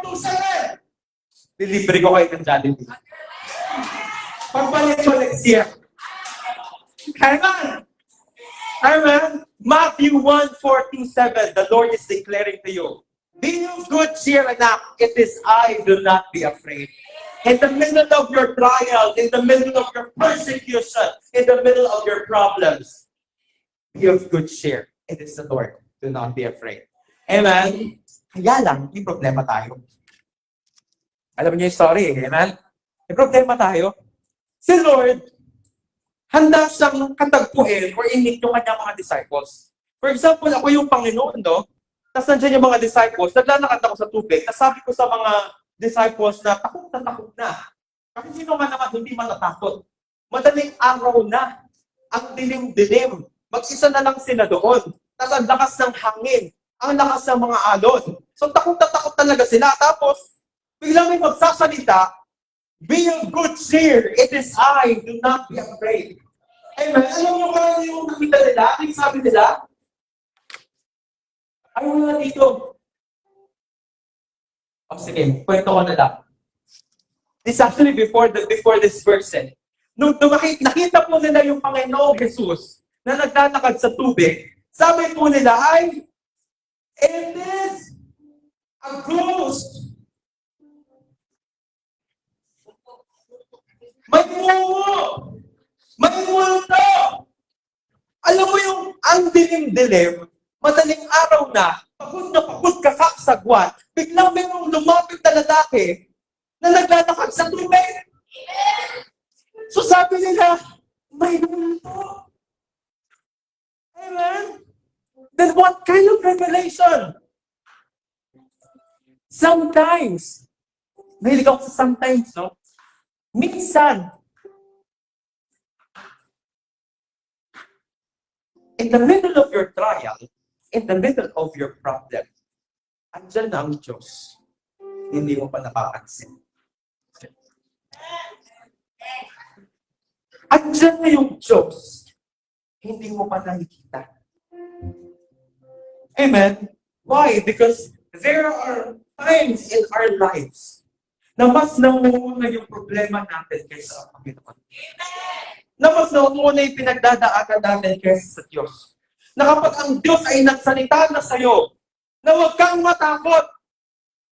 1427, lilibre ko kayo ng Jollibee. Pagpalit ko next year. Amen? Amen? Matthew 1:4-7, the Lord is declaring to you, be of good cheer, anak. It is I. Do not be afraid. In the middle of your trials, in the middle of your persecution, in the middle of your problems, be of good cheer. It is the Lord. Do not be afraid. Amen? Kaya lang, may problema tayo. Alam niyo yung story, amen? May problema tayo. Si Lord, handa siyang katagpuin or i-meet yung kanyang mga disciples. For example, ako yung Panginoon, no? Tapos nandiyan yung mga disciples, naglalakad ako sa tubig, tapos sabi ko sa mga disciples na takot na. Kasi sino man naman hindi matatakot. Madaling araw na, ang dilim-dilim. Mag-isa na lang sila doon. Tapos ang lakas ng hangin, ang lakas ng mga alon. So takot talaga sila. Tapos, biglang may magsasalita, be of good cheer. It is I. Do not be afraid. Amen. Alam mo kung yung nakita nila? Ang sabi nila? Ay, wala dito. Oh, sige. Kwento ko na lang. This actually before this person. Nung nakita po nila yung Panginoong Jesus na naglalakad sa tubig, sabi po nila ay, it is a ghost. May mungo! May multo! Alam mo yung ang dilim-dilim, madaling araw na pagod ka kaksagwan, biglang mayroong lumapit na lalaki na naglalakad sa tubig. So sabi nila, may multo. Amen? Then what kind of revelation? Sometimes, mahilig ako sa sometimes, no? Minsan, in the middle of your trial, in the middle of your problem, andyan na ang Diyos. Hindi mo pa napapansin. Andyan na yung Diyos. Hindi mo pa nakikita. Amen? Why? Because there are times in our lives na mas namuuna yung problema natin kaysa sa Panginoon. Na mas namuuna yung pinagdadaanan natin kaysa sa Diyos. Na kapag ang Diyos ay nagsalita na sa'yo, na huwag kang matakot,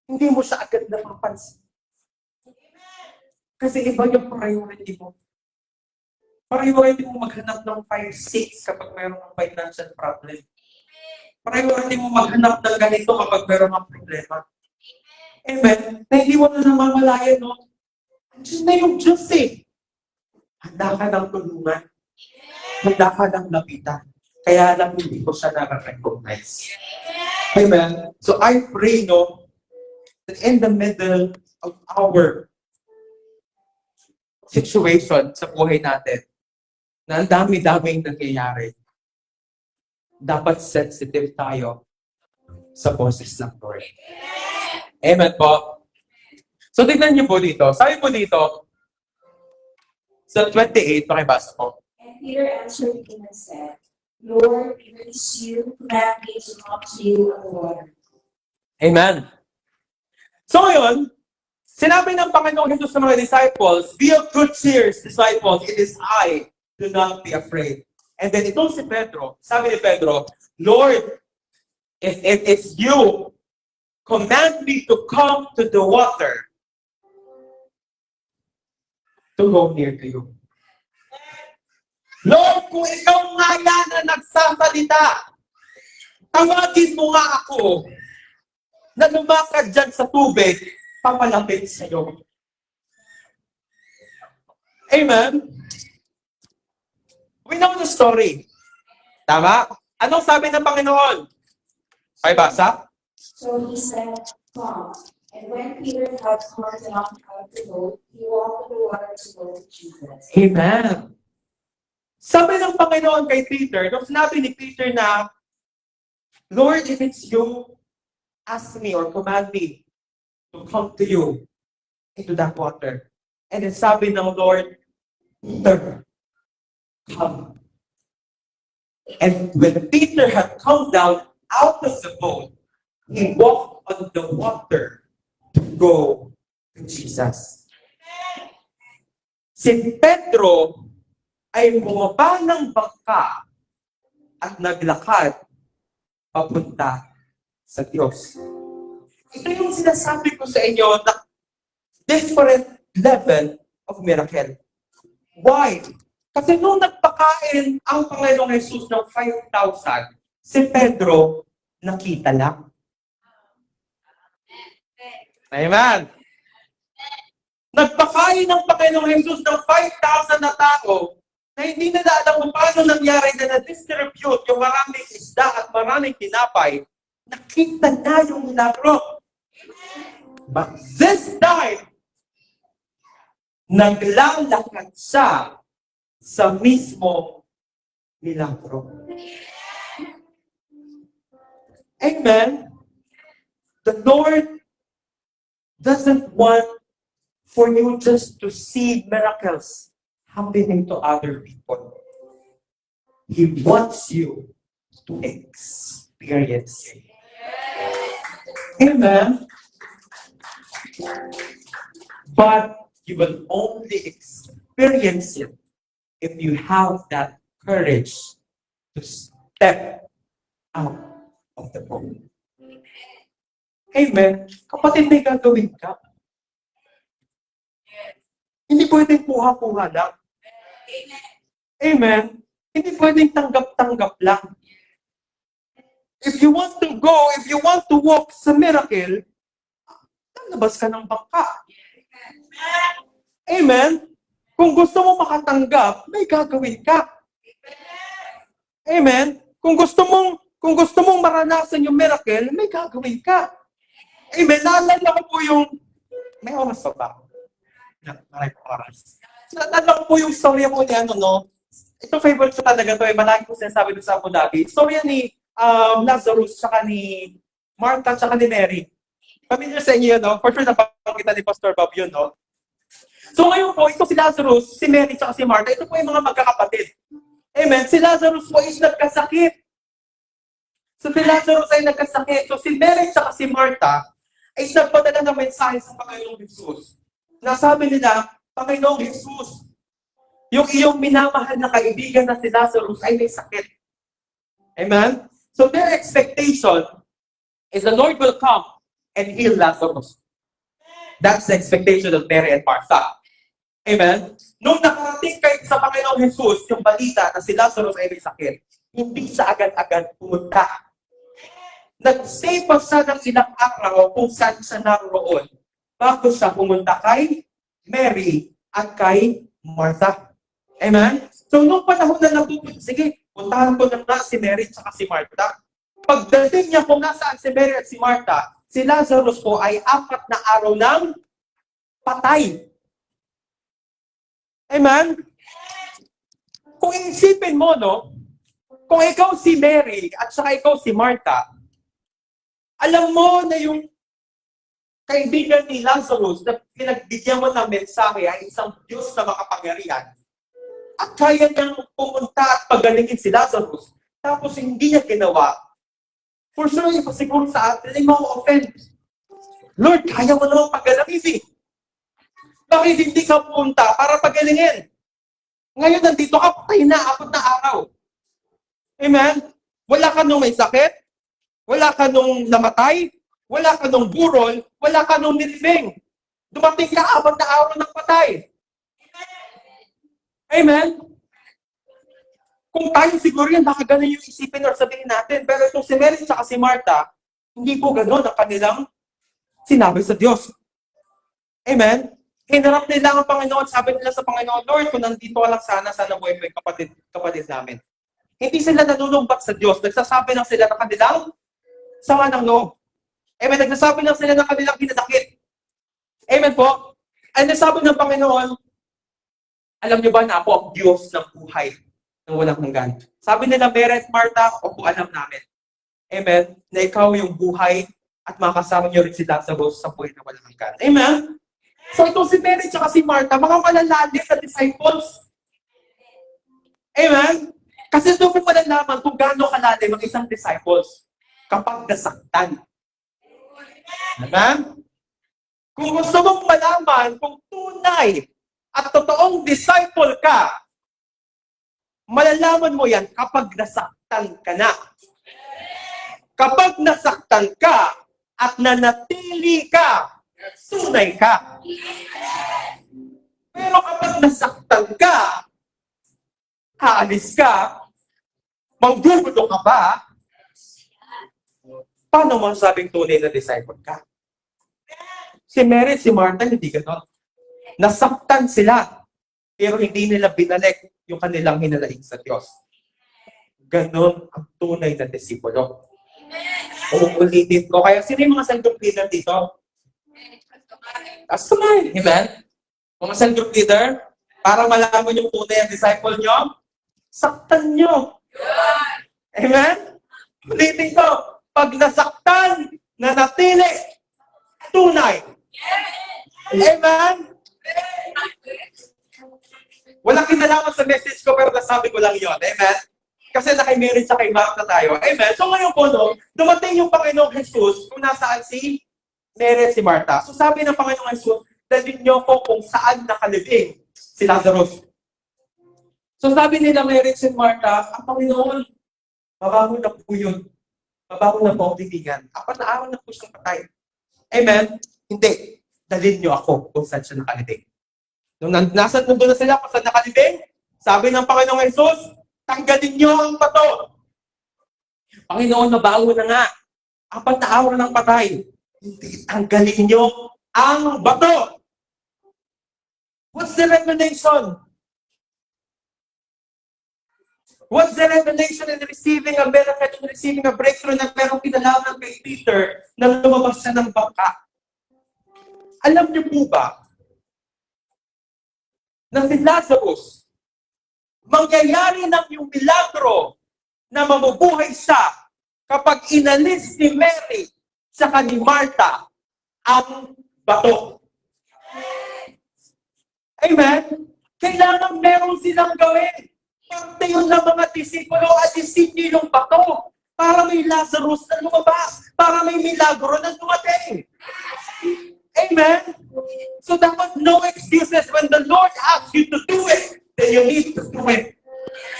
hindi mo siya agad napapansin. Kasi iba yung priority mo. Priority mo maghanap ng 5-6 kapag mayroon ng financial problem. Priority mo maghanap ng ganito kapag mayroon ng problema. Amen? Na hindi mo na namamalayan, no? Andiyan na yung Diyos eh. Handa ka ng tulungan. Handa ka ng lapitan. Kaya lang hindi ko siya na-recognize. Amen? So I pray, no, that in the middle of our situation sa buhay natin, na ang dami-daming nangyayari, dapat sensitive tayo sa boses ng Lord. Amen po. So tignan niyo po dito. Sabi po dito, sa 28, pakibasa po. And Peter answered him and said, Lord, if it is you, command me to come to you on the water. Amen. So ngayon, sinabi ng Panginoong Jesus sa mga disciples, be of good cheer, disciples, it is I, do not be afraid. And then itong si Pedro, sabi ni Pedro, Lord, if it is you, command me to come to the water to go near to you. Lord, kung ikaw nga yan na nagsasalita, tawagin mo nga ako na lumakad dyan sa tubig, papalapit sa iyo. Amen? We know the story. Tama? Anong sabi ng Panginoon? Ay basa? So he said, Come. And when Peter had come down out of the boat, he walked on the water to go to Jesus. Amen. Sabi ng Panginoon kay Peter, nung sinabi ni Peter na, Lord, if it's you, ask me or command me to come to you into that water. And then sabi ng Lord, Peter, come. And when Peter had come down out of the boat, he walked on the water to go to Jesus. Si Pedro ay bumaba ng bangka at naglakad papunta sa Diyos. Ito yung sinasabi ko sa inyo na different level of miracle. Why? Kasi nung nagpakain ang Panginoong Jesus ng 5,000, si Pedro nakita lang. Amen. Nagpakain ng Panginoong Jesus ng 5,000 na tao na hindi na alam kung paano nangyari na na-distribute yung maraming isda at maraming tinapay. Nakita na yung milagro. But this time, naglalakad siya sa mismo milagro. Amen. The Lord doesn't want for you just to see miracles happening to other people. He wants you to experience it. Amen. But you will only experience it if you have that courage to step out of the boat. Amen. Kapatid, may gagawin ka. Hindi pwedeng puha-puha lang. Amen. Hindi pwedeng tanggap-tanggap lang. If you want to go, if you want to walk sa miracle, lalabas ka ng bangka. Amen. Kung gusto mo makatanggap, may gagawin ka. Amen? Kung gusto mong maranasan yung miracle, may gagawin ka. Amen? Naalala ko po yung, may oras pa ba? Maraming oras. Naalala ko po yung storya po ni no? Ito favorite ko talaga to, malaki ko sinasabi doon sa Abu Dhabi. Storya ni Lazarus, tsaka ni Martha, tsaka ni Mary. Familiar sa inyo, no? For sure, napakita ni Pastor Bob yun, no? So ngayon po, ito si Lazarus, si Mary, tsaka si Martha, ito po yung mga magkakapatid. Amen? Si Lazarus po is nagkasakit. So si Lazarus ay nagkasakit. So si Mary, tsaka si Martha, ay nagpadala ng mensahe sa Panginoong Jesus. Nasabi nila, Panginoong Jesus, yung iyong minamahal na kaibigan na si Lazarus ay may sakit. Amen? So their expectation is the Lord will come and heal Lazarus. That's the expectation of Mary and Martha. Amen? Nung nakarating kayo sa Panginoong Jesus, yung balita na si Lazarus ay may sakit, hindi siya agad-agad pumunta. Nag-stay pa siya ng ilang araw kung saan siya naroon bago siya pumunta kay Mary at kay Martha. Amen? So, nung panahon na napupunta, sige, puntahan ko na nga si Mary at si Martha. Pagdating niya kung nasaan si Mary at si Martha, si Lazarus po ay 4 na araw ng patay. Amen? Kung iisipin mo, no, kung ikaw si Mary at saka ikaw si Martha, alam mo na yung kaibigan ni Lazarus na pinagbigyan mo ng mensahe ay isang Diyos na makapangyarihan. At kaya niyang pumunta at pagalingin si Lazarus, tapos hindi niya ginawa. For sure, siguro sa atin ay ma-offend. Lord, kaya mo naman pagalingin eh. Bakit hindi ka pumunta para pagalingin? Ngayon, nandito ka, patay na, 4 na araw. Amen? Wala ka nung may sakit, wala ka nung namatay, wala ka nung burol, wala ka nung nilibing. Dumating ka, 4 na araw ng patay. Amen? Kung tayo siguro yan, baka ganun yung isipin or sabihin natin. Pero itong si Mary at si Martha, hindi po ganun ang kanilang sinabi sa Diyos. Amen? Hinarap nila ang Panginoon, sabi nila sa Panginoon, Lord, kung nandito ka lang sana buhay mo yung kapatid namin. Hindi sila nanunumbat sa Diyos. Nagsasabi lang sila ng kanilang sama ng loob. Amen? Nagsasabi lang sila ng kanilang hinadakit. Amen po? Ay nasabi ng Panginoon, alam niyo ba na ako ang Diyos ng buhay ng walang hanggan? Sabi nila, Mary at Martha, opo, alam namin. Amen? Na ikaw yung buhay at makasama niyo rin si Lazarus sa buhay na walang hanggan. Amen? So itong si Mary at si Martha, mga malalalim na disciples. Amen? Kasi doon mo malalaman kung gaano kalalim ang isang disciples kapag nasaktan. Amen? Kung gusto mong malaman kung tunay at totoong disciple ka, malalaman mo yan kapag nasaktan ka na. Kapag nasaktan ka at nanatili ka, tunay ka. Pero kapag nasaktan ka, aalis ka, manggugulo ka ba, paano mo sabing tunay na disciple ka? Si Mary, si Martha, hindi ganon. Nasaktan sila, pero hindi nila binalik yung kanilang hinalaing sa Diyos. Ganon ang tunay na disipulo. Uulitin ko. Kaya sino yung mga cell group leader dito? Customer. Amen? Mga cell group leader, para malaman yung tunay ang disciple nyo, saktan nyo. Amen? Ulitin ko. Pag nasaktan, nanatili, tunay. Amen? Walang kinalaman sa message ko, pero nasabi ko lang yun. Amen? Kasi naka-marriage sa kay Mark na tayo. Amen? So ngayon po, no, dumating yung Panginoong Jesus kung nasaan si Mary at si Martha. So sabi ng Panginoong Jesus, dalhin niyo ko kung saan nakalibing si Lazarus. So sabi nila Mary at si Martha, ang Panginoon, mabaho na po yun. Mabaho na po ang libingan. 4 na araw na po siyang patay. Amen? Hindi. Dalhin niyo ako kung saan siya nakalibing. Nung nasa mundo na sila kung saan nakalibing, sabi ng Panginoong Jesus, tanggalin niyo ang bato. Panginoon, mabaho na nga. 4 na araw ng patay. Hindi, tanggalin niyo ang bato. What's What's the revelation? What's the revelation in receiving a miracle, in receiving a breakthrough na merong kinalaman kay Peter na lumabas siya ng bangka? Alam niyo po ba na si Lazarus, mangyayari ng yung milagro na mabubuhay siya kapag inalis ni Mary saka ni Martha ang bato. Amen? Kailangan meron silang gawin. Parte yun ng mga disipulo at isipin yung bato para may Lazarus na lumabas, para may milagro na dumating. Amen? So dapat no excuses when the Lord asks you to do it, then you need to do it.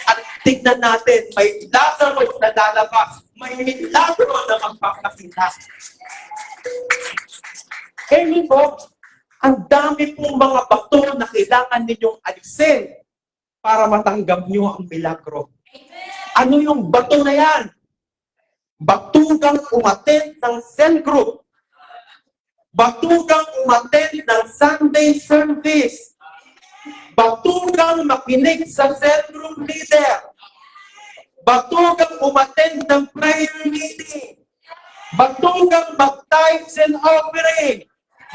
At tignan natin, may Lazarus na lalabas, may milagro na magpapakita. Amen po? Ang dami pong mga bato na kailangan ninyong alisin para matanggap niyo ang milagro. Ano yung bato na yan? Batugang umattend ng cell group. Batugang umattend ng Sunday service. Batugang makinig sa cell group leader. Batugang umattend ng prayer meeting. Batugang mag-tithes and offering.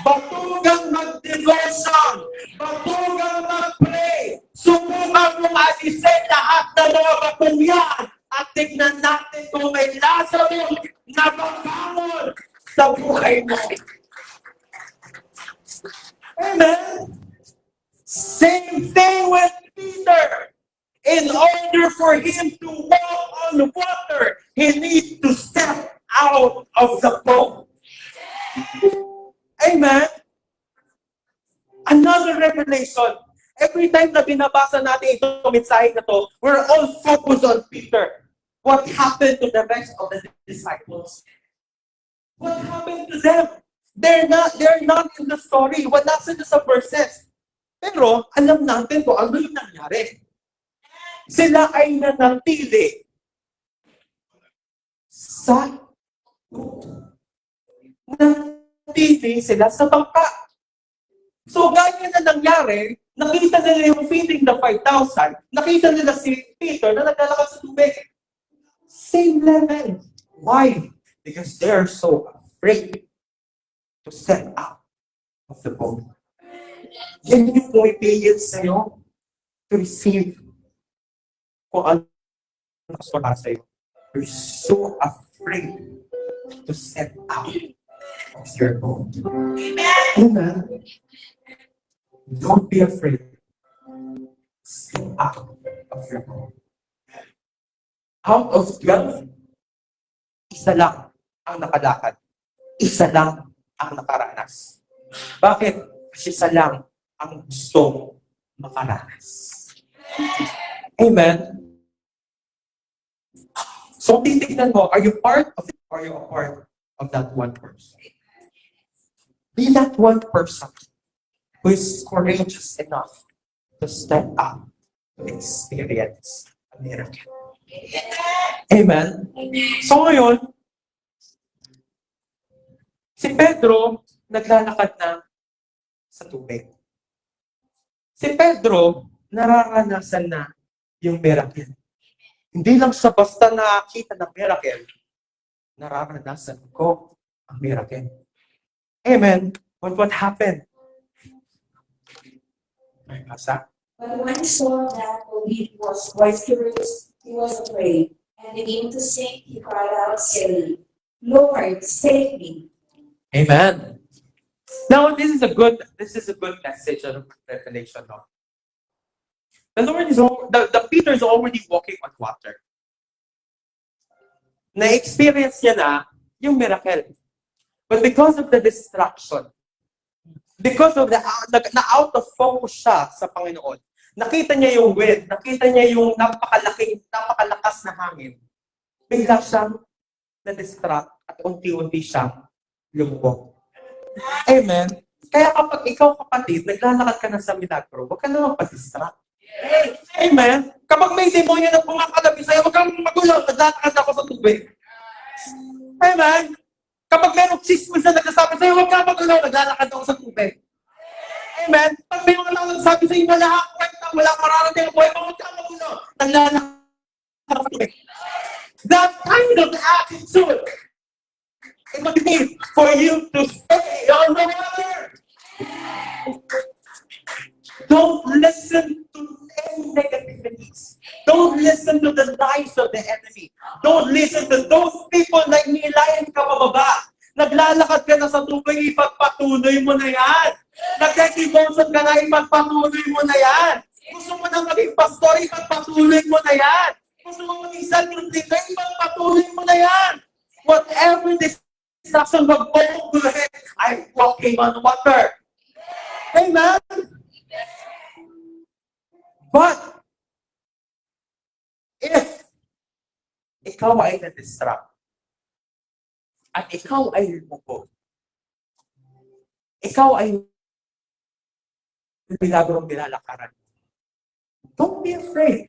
Batugang mag-devotion. Batugang mag-pray. Subukan mong alisin lahat ng mga batong yan at tignan natin kung may Lazarus na magbangon sa buhay mo. Amen? Same thing with Peter. In order for him to walk on the water, he needs to step out of the boat. Amen? Another revelation. Every time na binabasa natin itong mensahe na to, we're all focused on Peter. What happened to the rest of the disciples? What happened to them? They're not in the story. Wala sila sa verses. Pero alam natin kung ano yung nangyari. Sila ay nanatili sa nanatili sila sa bangka. So gaya na nangyari, nakita nila yung feeding the 5,000, nakita nila si Peter na naglalakad sa tubig. Same level. Why? Because they're so afraid to step out of the boat. Yan yung pumipigil sa'yo to receive kung ano para sa'yo. You're so afraid to step out of your boat. Amen. Don't be afraid. Step out of your boat. Out of 12, isa lang ang nakalakad. Isa lang ang nakaranas. Bakit? Kasi isa lang ang gusto makaranas. Amen? So, titignan mo, are you part of it or are you a part of that one person? Be that one person who is courageous enough to step up to experience a miracle. Amen? So ngayon, si Pedro naglalakad na sa tubig. Si Pedro nararanasan na yung miracle. Hindi lang siya basta nakakita ng miracle, nararanasan ko ang miracle. Amen? But what happened? May basa. But when he saw that the wind was boisterous, he was afraid, and beginning to sink, he cried out, saying, Lord, save me. Amen. Now, this is a good message of revelation. No? The Lord is the Peter is already walking on water. Na-experience niya na yung miracle. But because of the distraction, because of na out of focus siya sa Panginoon, nakita niya yung wind, nakita niya yung napakalakas na hangin. Bigla siyang na-distract at unti-unti siyang lumubog. Amen? Kaya kapag ikaw kapatid, naglalakad ka na sa milagro, huwag ka naman pa-distract. Amen? Kapag may demonyo na pumakalabi sa'yo, huwag kang magulo, naglalakad ako sa tubig. Amen? Kapag merong chismis na nagsasabi sa'yo, huwag kang magulo, naglalakad ako sa tubig. Amen? Pag may mga tao nagsabi sa inyo, wala kang kwenta, wala kang mararating ang buhay, bakit ka magulo? Naglalakad ka. That kind of attitude, it would need for you to stay on the water. Don't listen to any negativities. Don't listen to the lies of the enemy. Don't listen to those people na inilayan ka pababa. Naglalakad ka na sa tubig, ipagpatuloy mo na yan. Nag-devotion ka na, ipagpatuloy mo na yan. Gusto mo na maging pastor, ipagpatuloy mo na yan. Gusto mo maging self-contained, ipagpatuloy mo na yan. Whatever distraction, mag-go ahead. I'm walking on water. Amen? But, if ikaw ay na-distract, at ikaw ay lumubog, ikaw ay milagro nilalakaran, don't be afraid.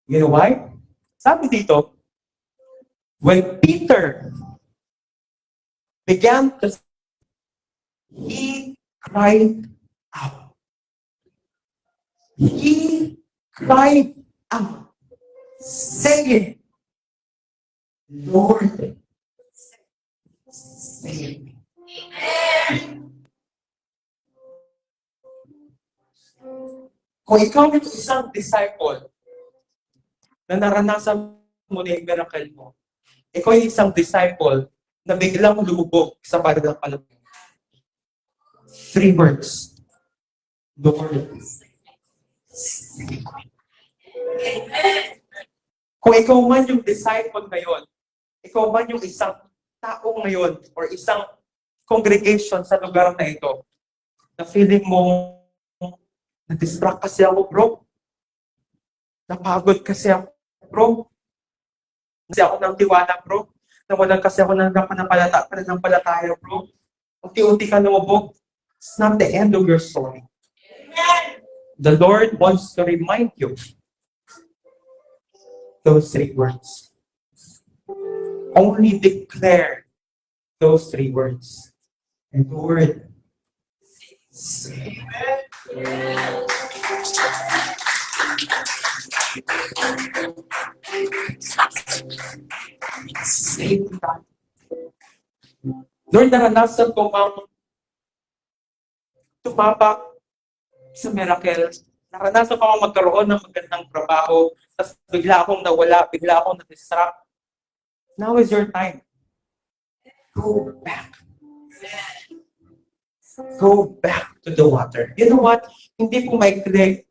You know why? Sabi dito, when Peter began to he cried out. He cried out, saying, Lord, save me. Kung ikaw yung isang disciple na naranasan mo na yung miracle mo, ikaw yung isang disciple na biglang lumubog sa parang palubog. 3 words. Lord, save me. Kung ikaw man yung disciple ngayon, ikaw man yung isang taong ngayon or isang congregation sa lugar na ito, na feeling mo, na-distract kasi ako, bro. Napagod kasi ako, bro. Kasi ako ng tiwala, bro. Nawalan kasi ako ng pananampalataya, bro. Unti-unti ka lumubog. It's not the end of your story. The Lord wants to remind you those 3 words. Only declare those 3 words. And Lord, save me. Save me, God. Lord, naranasan ko mang tumapak sa miracle. Naranasan ko mang magkaroon ng magandang trabaho, tapos bigla akong nawala, bigla akong na-distract. Now is your time. Go back. Go back to the water. You know what? Hindi po may clear.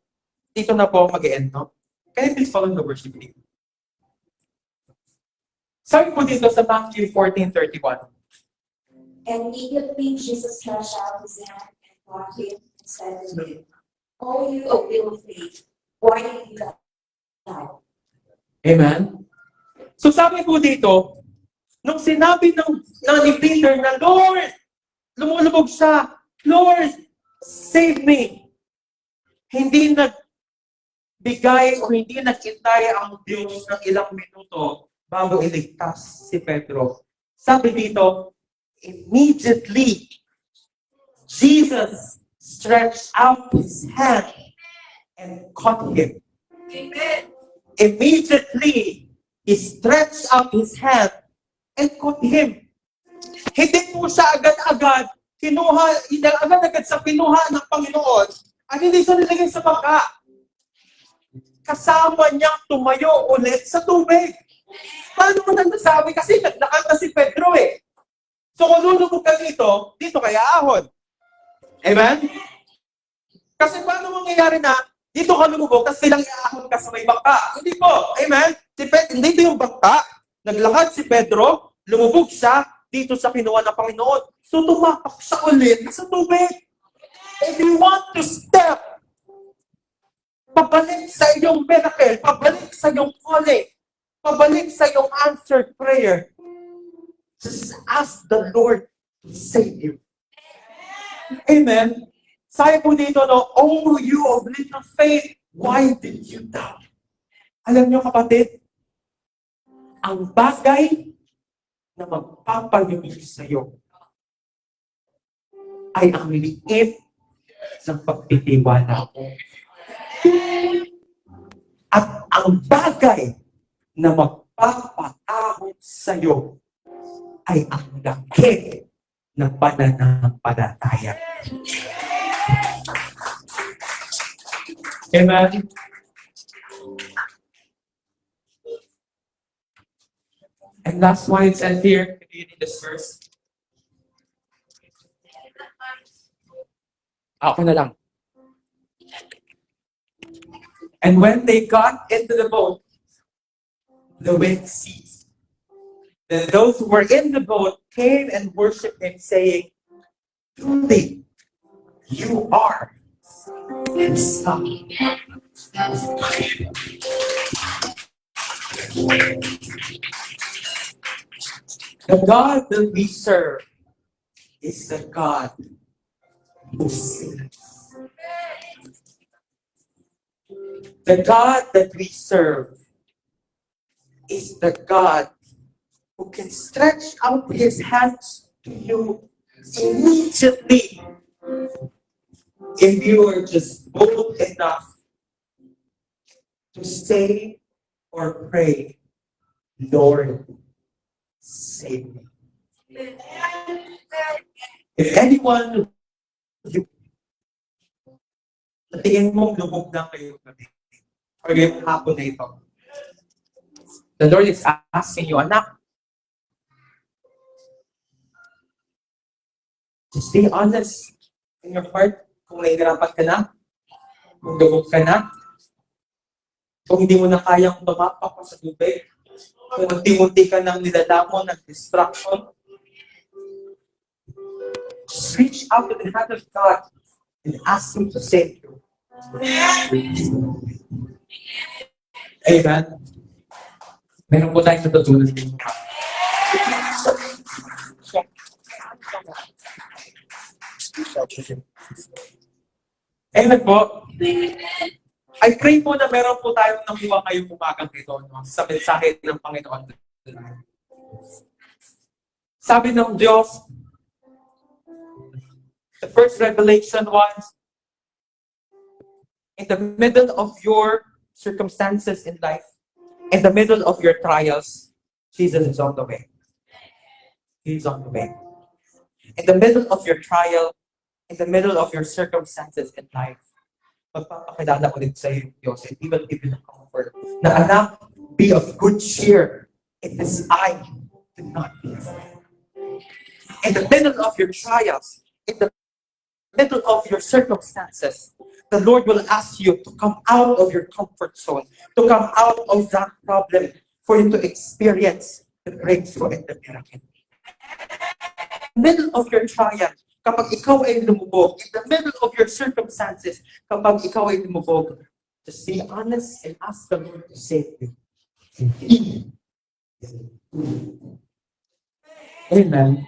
Dito na po mag-end, no? Can you please follow the worship lead? Sabi po dito sa Matthew 14:31. And immediately Jesus stretched out his hand and caught him and said to him, O you of little faith, why did you doubt? Amen? So sabi po dito, nung sinabi ni Peter na, Lord, lumulubog siya, Lord, save me. Hindi nagbigay o hindi nagkintay ang Diyos ng ilang minuto bago iligtas si Pedro. Sabi dito, immediately, Jesus stretched out his hand and caught him. Immediately, he stretched out his hand and caught him. Hindi po siya agad-agad agad-agad sa kinuha ng Panginoon at hindi siya nilagay sa bangka. Kasama niyang tumayo ulit sa tubig. Paano mo nasabi? Kasi naglakad na si Pedro eh. So kung lulubog ka dito kaya ahon. Amen? Kasi paano mangyayari na dito ka lumubog tapos bilang iahon ka sa may bangka? Hindi po. Amen? Hindi ito yung bangka. Naglakad si Pedro, lumubog siya dito sa kinuha ng Panginoon. So tumapak siya ulit sa tubig. If you want to step, pabalik sa iyong miracle, pabalik sa iyong calling, pabalik sa iyong answered prayer, just ask the Lord to save you. Amen? Sabi po dito, no, oh you of little faith, why did you doubt? Alam niyo kapatid, ang bagay na magpapalibig sa iyo ay ang liit ng pagtitiwala mo. At ang bagay na magpapaahon sa'yo ay ang laki ng pananampalataya. Amen? And that's why it says here, reading this verse. Ako na lang. And when they got into the boat, the wind ceased. Then those who were in the boat came and worshipped him, saying, "Truly, you are the Son of God." The God that we serve is the God who saves. The God that we serve is the God who can stretch out his hands to you immediately if you are just bold enough to say or pray, "Lord, save me." If anyone of you, natingin mong lubog na kayo gabi, or yung hapon na ito, the Lord is asking you, anak, just be honest in your heart kung nahihirapan ka na, kung lubog ka na, kung hindi mo na kayang tumapak sa tubig, kung unti-unti ka nang nilalamon ng distraction. Just reach out to the hand of God and ask Him to save you. Amen. Meron po tayong natutunan dito. Amen po. I pray po na meron po tayong nakuha ngayong umagang ito, no, sa mensahe ng Panginoon. Sabi ng Diyos, the first revelation was, in the middle of your circumstances in life, in the middle of your trials, Jesus is on the way. He is on the way. In the middle of your trial, in the middle of your circumstances in life, magpapakilala ulit sa iyo, Diyos, and He will give you the comfort na, anak, be of good cheer. It is I, do not be afraid. In the middle of your trials, in the middle of your circumstances, the Lord will ask you to come out of your comfort zone, to come out of that problem, for you to experience the breakthrough and the miracle. In the middle of your trial, kapag ikaw ay lumubog, in the middle of your circumstances, kapag ikaw ay lumubog, just be honest and ask the Lord to save you. Amen.